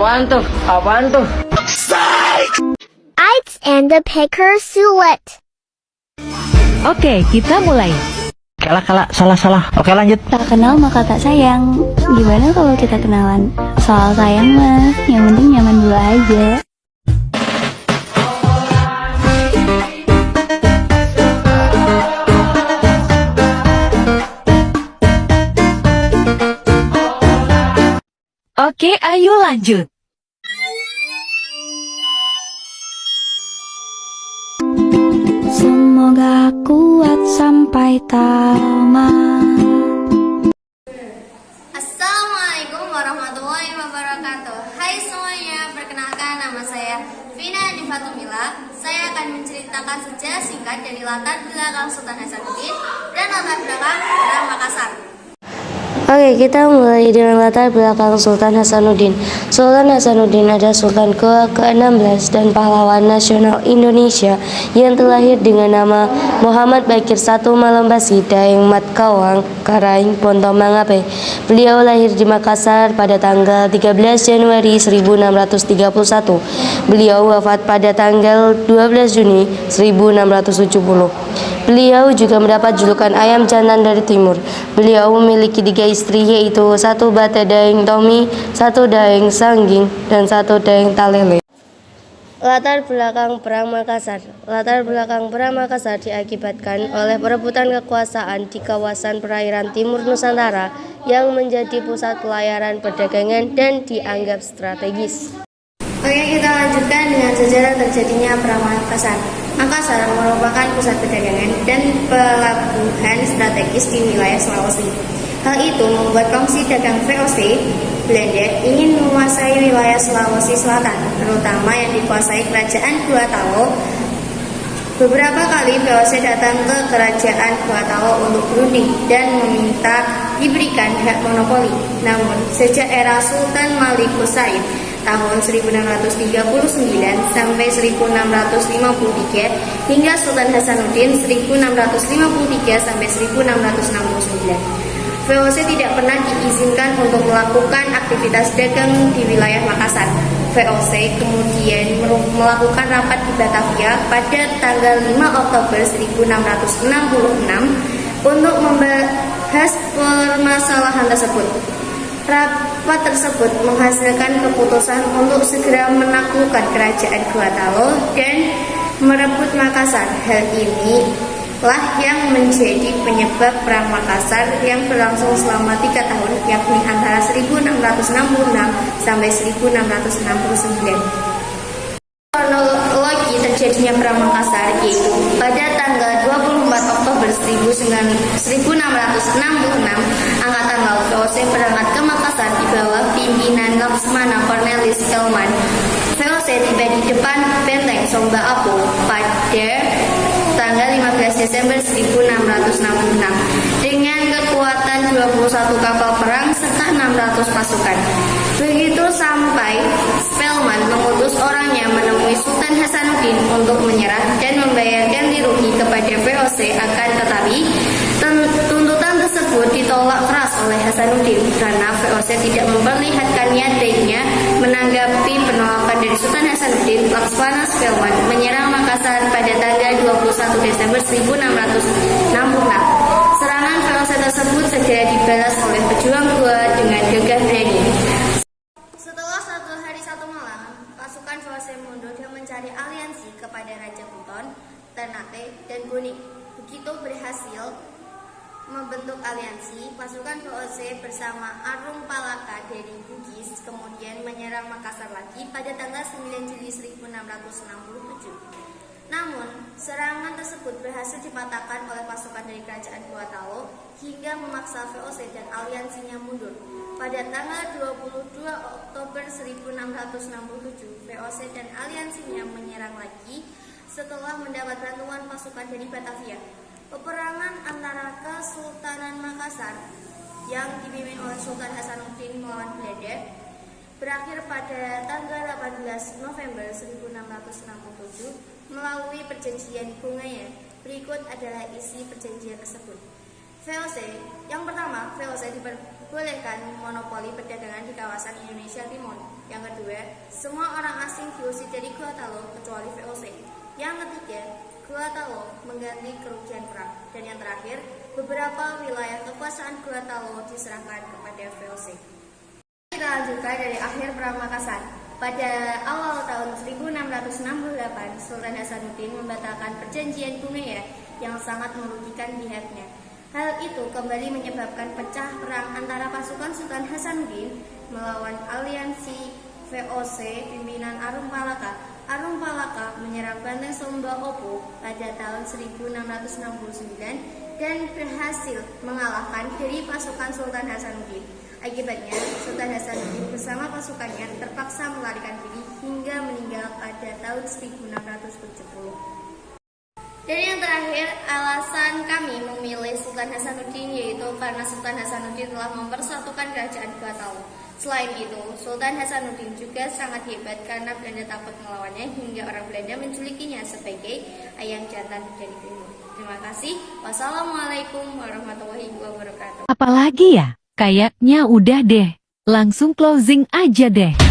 Apaan tuh? Apaan tuh? Ites and the Pecker Suet. Oke, kita mulai. Salah. Oke, lanjut. Tak kenal maka tak sayang. Gimana kalau kita kenalan? Soal sayang mah, yang penting nyaman dulu aja. Oke, ayo lanjut. Semoga kuat sampai tamat. Assalamualaikum warahmatullahi wabarakatuh. Hai semuanya, perkenalkan nama saya Vina Difatumila. Saya akan menceritakan sejarah singkat dari latar belakang Sultan Hasanuddin dan latar belakang Perang Makassar. Oke, kita mulai dengan latar belakang Sultan Hasanuddin. Sultan Hasanuddin adalah Sultan ke-16 dan pahlawan nasional Indonesia yang terlahir dengan nama Muhammad Bakir I Malembasi Daeng Matkawang Karaing Ponto Mangape. Beliau lahir di Makassar pada tanggal 13 Januari 1631. Beliau wafat pada tanggal 12 Juni 1670. Beliau juga mendapat julukan ayam jantan dari timur. Beliau memiliki 3 istri, yaitu 1 Bate Daeng Tomi, 1 Daeng Sangging, dan 1 Daeng Talele. Latar belakang Perang Makassar. Latar belakang Perang Makassar diakibatkan oleh perebutan kekuasaan di kawasan perairan timur Nusantara yang menjadi pusat pelayaran perdagangan dan dianggap strategis. Oke, kita lanjutkan dengan sejarah terjadinya Perang Makassar. Makassar merupakan pusat perdagangan dan pelabuhan strategis di wilayah Sulawesi. Hal itu membuat kongsi dagang VOC Belanda ingin menguasai wilayah Sulawesi Selatan, terutama yang dikuasai Kerajaan Gua Talo. Beberapa kali VOC datang ke Kerajaan Gua Talo untuk berunding dan meminta diberikan hak monopoli. Namun, sejak era Sultan Malikus Said tahun 1639 sampai 1653 hingga Sultan Hasanuddin 1653 sampai 1669. VOC tidak pernah diizinkan untuk melakukan aktivitas dagang di wilayah Makassar. VOC kemudian melakukan rapat di Batavia pada tanggal 5 Oktober 1666 untuk membahas permasalahan tersebut. Rapat tersebut menghasilkan keputusan untuk segera menaklukkan Kerajaan Gua Talo dan merebut Makassar. Hal ini lah yang menjadi penyebab Perang Makassar yang berlangsung selama 3 tahun, yakni antara 1666 sampai 1669. Kronologi terjadinya Perang Makassar yaitu pada tanggal 24 Oktober 1666, Angkatan Laut VOC berangkat ke Makassar di bawah pimpinan Laksmana Cornelis Kelman. VOC tiba di depan benteng Somba Apu pada tanggal 15 Desember 1666 dengan kekuatan 21 kapal perang serta 600 pasukan. Begitu sampai, Spelman mengutus orangnya menemui Sultan Hasanuddin untuk menyerah dan membayar ganti rugi kepada VOC. Akan tetapi, tuntutan tersebut ditolak keras oleh Hasanuddin karena VOC tidak memperlihatkan niatnya. Menanggapi penolakan dari Sultan Hasanuddin, Laksmana Spelman menyerang Makassar pada tanggal 21 Desember 1666. Serangan VOC tersebut segera dibalas oleh pejuang Gua dengan gagah berani. Setelah 1 hari 1 malam, pasukan VOC mundur dan mencari aliansi kepada Raja Buton, Ternate, dan Boni. Begitu berhasil membentuk aliansi, pasukan VOC bersama Arum Palaka dari Bugis kemudian menyerang Makassar lagi pada tanggal 9 Juli 1667. Namun, serangan tersebut berhasil dipatahkan oleh pasukan dari Kerajaan Gua Talo hingga memaksa VOC dan aliansinya mundur. Pada tanggal 22 Oktober 1667, VOC dan aliansinya menyerang lagi setelah mendapat bantuan pasukan dari Batavia. Peperangan antara Kesultanan Makassar yang dipimpin oleh Sultan Hasanuddin melawan Belanda berakhir pada tanggal 18 November 1667 melalui perjanjian Bungaya. Berikut adalah isi perjanjian tersebut. VOC. Yang pertama, VOC diperbolehkan monopoli perdagangan di kawasan Indonesia Timur. Yang kedua, semua orang asing diusir dari Gorontalo kecuali VOC. Yang ketiga, Gorontalo mengganti kerugian perang. Dan yang terakhir, beberapa wilayah kekuasaan Gorontalo diserahkan kepada VOC. Kita lanjutkan dari akhir perang Makassar. Pada awal tahun 1668, Sultan Hasanuddin membatalkan perjanjian Bumea yang sangat merugikan pihaknya. Hal itu kembali menyebabkan pecah perang antara pasukan Sultan Hasanuddin melawan aliansi VOC pimpinan Arum Palaka. Arum Palaka menyerang Banteng Somba Opo pada tahun 1669 dan berhasil mengalahkan dari pasukan Sultan Hasanuddin. Akibatnya, Sultan Hasanuddin bersama pasukannya terpaksa melarikan diri hingga meninggal pada tahun 1670. Dan yang terakhir, alasan kami memilih Sultan Hasanuddin yaitu karena Sultan Hasanuddin telah mempersatukan kerajaan Gorontalo. Selain itu, Sultan Hasanuddin juga sangat hebat karena Belanda takut melawannya hingga orang Belanda menjulukinya sebagai ayam jantan dari timur. Terima kasih. Wassalamualaikum warahmatullahi wabarakatuh. Apalagi ya? Kayaknya udah deh. Langsung closing aja deh.